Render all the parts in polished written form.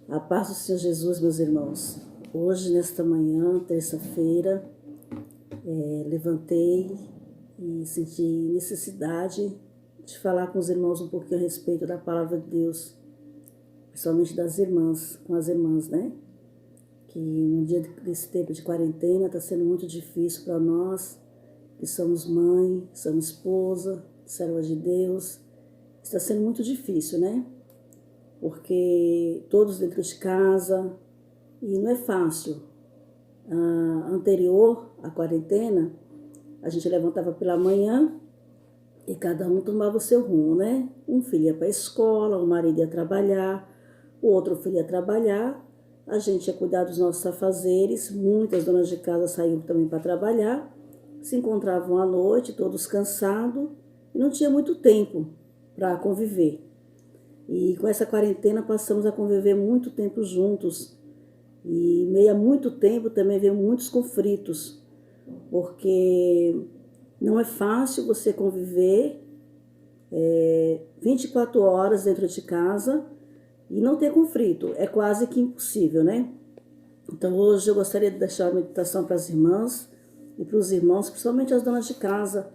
A paz do Senhor Jesus, meus irmãos. Hoje, nesta manhã, terça-feira, levantei e senti necessidade de falar com os irmãos um pouquinho a respeito da palavra de Deus, principalmente das irmãs, com as irmãs, né? Que no dia desse tempo de quarentena está sendo muito difícil para nós, que somos mãe, somos esposa, serva de Deus. Está sendo muito difícil, né? Porque todos dentro de casa, e não é fácil. Anterior à quarentena, a gente levantava pela manhã e cada um tomava o seu rumo, né? Um filho ia para a escola, o marido ia trabalhar, o outro filho ia trabalhar, a gente ia cuidar dos nossos afazeres, muitas donas de casa saíam também para trabalhar, se encontravam à noite, todos cansados, e não tinha muito tempo para conviver. E com essa quarentena passamos a conviver muito tempo juntos. E meio a muito tempo também veio muitos conflitos, porque não é fácil você conviver 24 horas dentro de casa e não ter conflito. É quase que impossível, né? Então hoje eu gostaria de deixar uma meditação para as irmãs e para os irmãos, principalmente as donas de casa,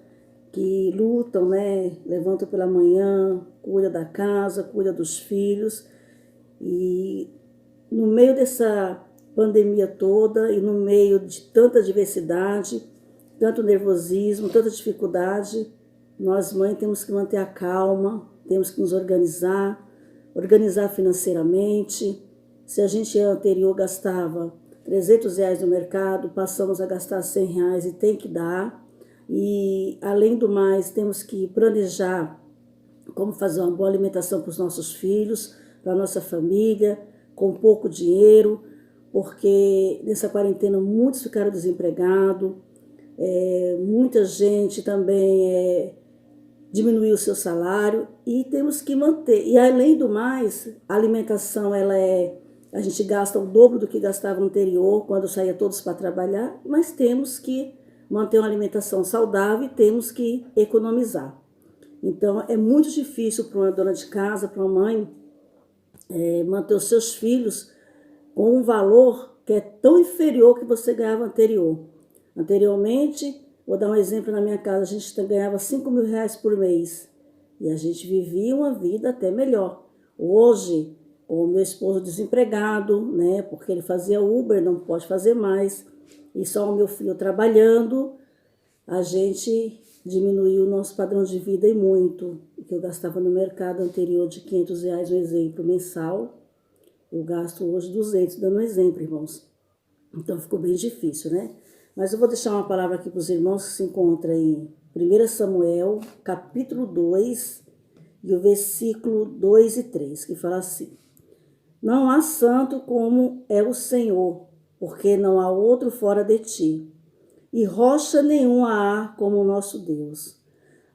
que lutam, né? Levantam pela manhã, cuidam da casa, cuidam dos filhos. E no meio dessa pandemia toda e no meio de tanta diversidade, tanto nervosismo, tanta dificuldade, nós mães temos que manter a calma, temos que nos organizar financeiramente. Se a gente anterior gastava R$ 300 no mercado, passamos a gastar R$ 100 e tem que dar. E, além do mais, temos que planejar como fazer uma boa alimentação para os nossos filhos, para a nossa família, com pouco dinheiro, porque nessa quarentena muitos ficaram desempregados, muita gente também diminuiu o seu salário e temos que manter. E, além do mais, a alimentação, a gente gasta o dobro do que gastava no anterior, quando saía todos para trabalhar, mas temos que manter uma alimentação saudável e temos que economizar. Então, é muito difícil para uma dona de casa, para uma mãe, manter os seus filhos com um valor que é tão inferior que você ganhava anterior. Anteriormente, vou dar um exemplo na minha casa, a gente ganhava R$ 5.000 por mês e a gente vivia uma vida até melhor. Hoje, o meu esposo desempregado, né, porque ele fazia Uber, não pode fazer mais, e só o meu filho trabalhando, a gente diminuiu o nosso padrão de vida e muito. O que eu gastava no mercado anterior de R$ 500, um exemplo, mensal, eu gasto hoje 200, dando um exemplo, irmãos. Então ficou bem difícil, né? Mas eu vou deixar uma palavra aqui para os irmãos que se encontra em 1 Samuel, capítulo 2, e o versículo 2 e 3, que fala assim: Não há santo como é o Senhor, porque não há outro fora de ti, e rocha nenhuma há como o nosso Deus.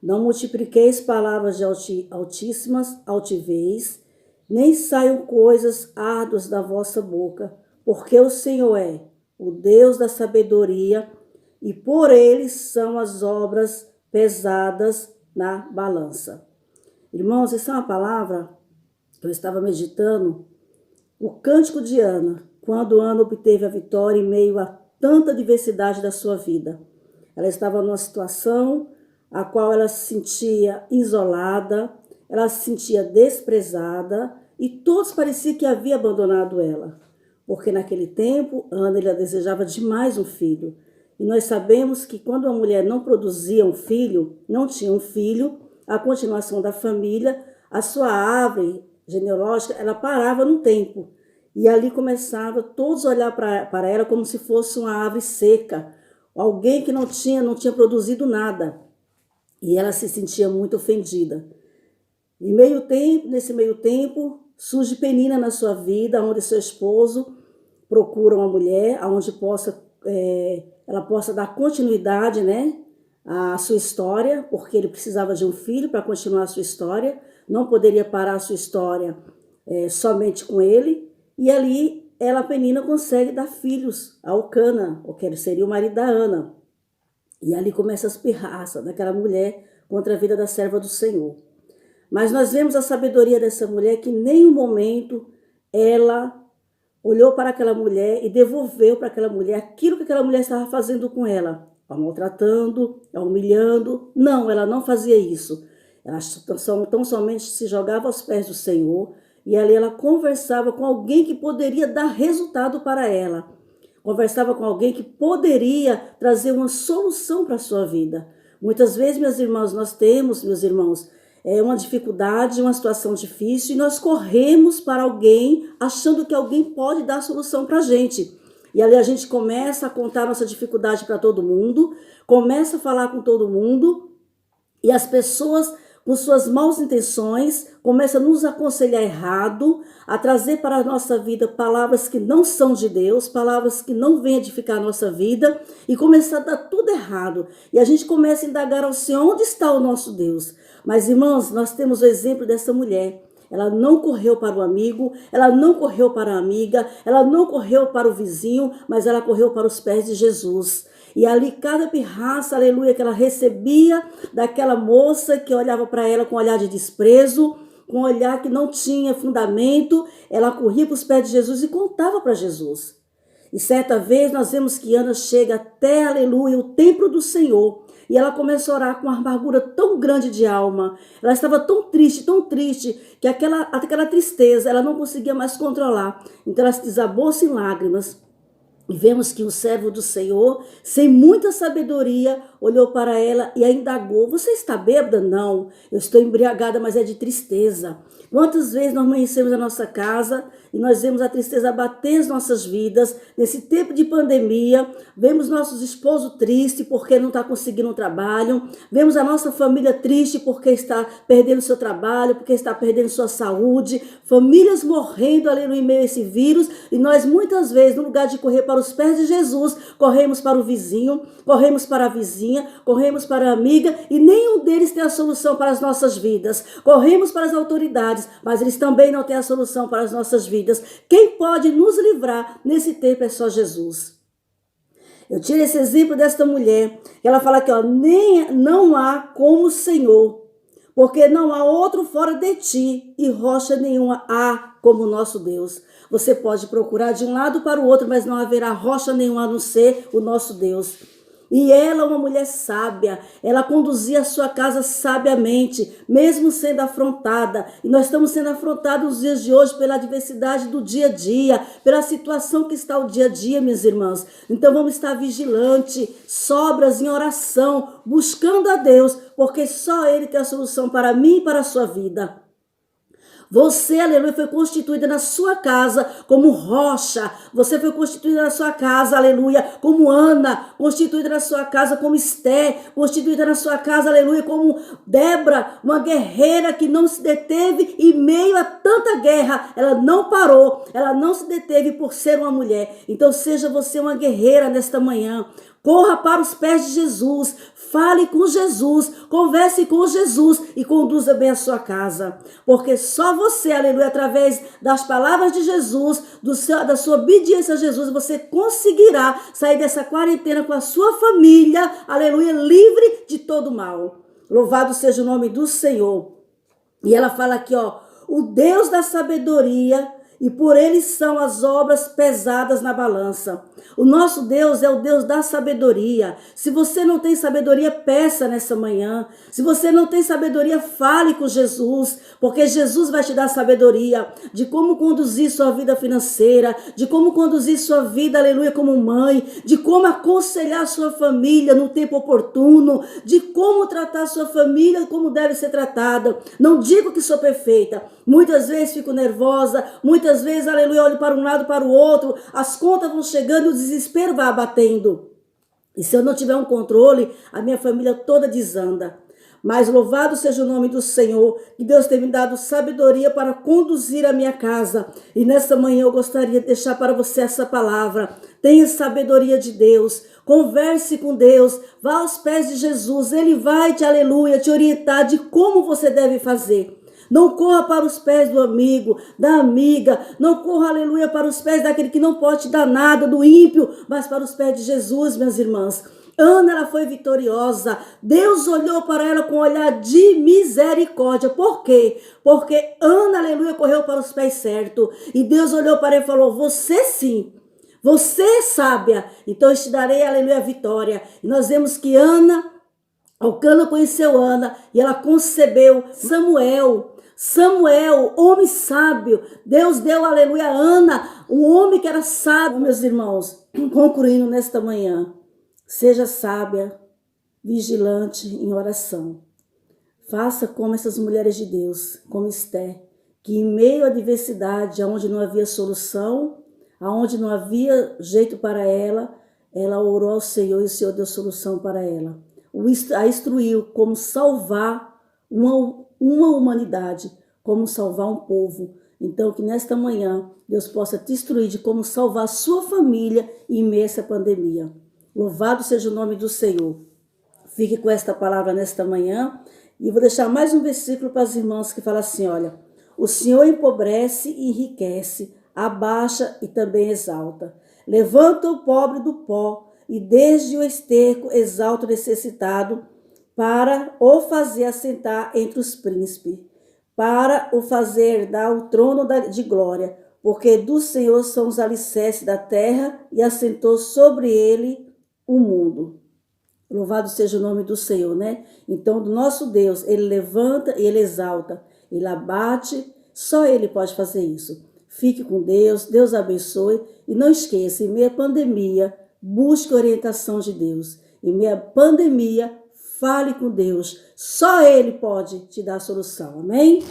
Não multipliqueis palavras de altíssimas altivez, nem saiam coisas árduas da vossa boca, porque o Senhor é o Deus da sabedoria, e por ele são as obras pesadas na balança. Irmãos, essa é uma palavra que eu estava meditando, o cântico de Ana, quando Ana obteve a vitória em meio a tanta diversidade da sua vida. Ela estava numa situação a qual ela se sentia isolada, ela se sentia desprezada e todos pareciam que haviam abandonado ela. Porque naquele tempo, Ana ela desejava demais um filho. E nós sabemos que quando uma mulher não produzia um filho, não tinha um filho, a continuação da família, a sua árvore genealógica, ela parava no tempo. E ali começava todos a olhar para ela como se fosse uma árvore seca, alguém que não tinha produzido nada. E ela se sentia muito ofendida. E nesse meio tempo, surge Penina na sua vida, onde seu esposo procura uma mulher, onde ela possa dar continuidade, né, à sua história, porque ele precisava de um filho para continuar a sua história, não poderia parar a sua história somente com ele. E ali Penina consegue dar filhos a Eucana, que seria o marido da Ana. E ali começa as pirraças daquela mulher contra a vida da serva do Senhor. Mas nós vemos a sabedoria dessa mulher que em nenhum momento ela olhou para aquela mulher e devolveu para aquela mulher aquilo que aquela mulher estava fazendo com ela, a maltratando, a humilhando. Não, ela não fazia isso. Ela tão somente se jogava aos pés do Senhor e ali ela conversava com alguém que poderia dar resultado para ela. Conversava com alguém que poderia trazer uma solução para a sua vida. Muitas vezes, meus irmãos, nós temos, meus irmãos, uma dificuldade, uma situação difícil, e nós corremos para alguém achando que alguém pode dar a solução para a gente. E ali a gente começa a contar nossa dificuldade para todo mundo, começa a falar com todo mundo, e as pessoas, com suas maus intenções, começam a nos aconselhar errado, a trazer para a nossa vida palavras que não são de Deus, palavras que não vêm edificar a nossa vida, e começa a dar tudo errado. E a gente começa a indagar ao Senhor, onde está o nosso Deus? Mas, irmãos, nós temos o exemplo dessa mulher. Ela não correu para o amigo, ela não correu para a amiga, ela não correu para o vizinho, mas ela correu para os pés de Jesus. E ali cada pirraça, aleluia, que ela recebia daquela moça que olhava para ela com um olhar de desprezo, com um olhar que não tinha fundamento, ela corria para os pés de Jesus e contava para Jesus. E certa vez nós vemos que Ana chega até, aleluia, o templo do Senhor. E ela começa a orar com uma amargura tão grande de alma. Ela estava tão triste, que aquela tristeza ela não conseguia mais controlar. Então ela se desabou-se em lágrimas. E vemos que o servo do Senhor, sem muita sabedoria, olhou para ela e a indagou: você está bêbada? Não, eu estou embriagada, mas é de tristeza. Quantas vezes nós amanhecemos a nossa casa e nós vemos a tristeza bater as nossas vidas, nesse tempo de pandemia, vemos nossos esposos tristes porque não está conseguindo um trabalho, vemos a nossa família triste porque está perdendo seu trabalho, porque está perdendo sua saúde, famílias morrendo ali no meio a esse vírus, e nós muitas vezes, no lugar de correr para os pés de Jesus, corremos para o vizinho, corremos para a vizinha, corremos para a amiga, e nenhum deles tem a solução para as nossas vidas. Corremos para as autoridades, mas eles também não têm a solução para as nossas vidas. Quem pode nos livrar nesse tempo é só Jesus. Eu tiro esse exemplo desta mulher, que ela fala aqui, não há como o Senhor, porque não há outro fora de ti, e rocha nenhuma há como o nosso Deus. Você pode procurar de um lado para o outro, mas não haverá rocha nenhuma a não ser o nosso Deus. E ela, uma mulher sábia, ela conduzia a sua casa sabiamente, mesmo sendo afrontada. E nós estamos sendo afrontados nos dias de hoje pela adversidade do dia a dia, pela situação que está o dia a dia, minhas irmãs. Então vamos estar vigilantes, sobras em oração, buscando a Deus, porque só Ele tem a solução para mim e para a sua vida. Você, aleluia, foi constituída na sua casa como rocha. Você foi constituída na sua casa, aleluia, como Ana. Constituída na sua casa como Esté. Constituída na sua casa, aleluia, como Débora, uma guerreira que não se deteve em meio a tanta guerra. Ela não parou, ela não se deteve por ser uma mulher. Então seja você uma guerreira nesta manhã. Corra para os pés de Jesus, fale com Jesus, converse com Jesus e conduza bem a sua casa. Porque só você, aleluia, através das palavras de Jesus, da sua obediência a Jesus, você conseguirá sair dessa quarentena com a sua família, aleluia, livre de todo mal. Louvado seja o nome do Senhor. E ela fala aqui, o Deus da sabedoria, e por ele são as obras pesadas na balança. O nosso Deus é o Deus da sabedoria. Se você não tem sabedoria, peça nessa manhã. Se você não tem sabedoria, fale com Jesus, porque Jesus vai te dar sabedoria de como conduzir sua vida financeira, de como conduzir sua vida, aleluia, como mãe, de como aconselhar sua família no tempo oportuno, de como tratar sua família como deve ser tratada. Não digo que sou perfeita. Muitas vezes fico nervosa, muitas vezes, aleluia, olho para um lado, para o outro, as contas vão chegando e o desespero vai abatendo. E se eu não tiver um controle, a minha família toda desanda. Mas louvado seja o nome do Senhor, que Deus tem me dado sabedoria para conduzir a minha casa. E nessa manhã eu gostaria de deixar para você essa palavra. Tenha sabedoria de Deus, converse com Deus, vá aos pés de Jesus, Ele vai te, aleluia, te orientar de como você deve fazer. Não corra para os pés do amigo, da amiga. Não corra, aleluia, para os pés daquele que não pode te dar nada, do ímpio, mas para os pés de Jesus, minhas irmãs. Ana, ela foi vitoriosa. Deus olhou para ela com um olhar de misericórdia. Por quê? Porque Ana, aleluia, correu para os pés certos. E Deus olhou para ela e falou: você sim, você é sábia, então eu te darei, aleluia, a vitória. E nós vemos que Ana, Elcana conheceu Ana e ela concebeu Samuel. Samuel, homem sábio. Deus deu, aleluia, a Ana, um homem que era sábio. Meus irmãos, concluindo nesta manhã, seja sábia, vigilante em oração. Faça como essas mulheres de Deus, como Esther, que em meio à adversidade, onde não havia solução, aonde não havia jeito para ela, ela orou ao Senhor e o Senhor deu solução para ela. A instruiu como salvar uma humanidade, como salvar um povo. Então, que nesta manhã Deus possa te instruir de como salvar a sua família em meio a essa pandemia. Louvado seja o nome do Senhor. Fique com esta palavra nesta manhã. E vou deixar mais um versículo para as irmãs que fala assim, olha: o Senhor empobrece e enriquece, abaixa e também exalta. Levanta o pobre do pó e desde o esterco exalta o necessitado, para o fazer assentar entre os príncipes, para o fazer dar o trono de glória, porque do Senhor são os alicerces da terra e assentou sobre ele o mundo. Louvado seja o nome do Senhor, né? Então, do nosso Deus, ele levanta e ele exalta, ele abate, só ele pode fazer isso. Fique com Deus, Deus abençoe e não esqueça, em meio à pandemia, busque a orientação de Deus. Em meio à pandemia, fale com Deus, só ele pode te dar a solução, amém?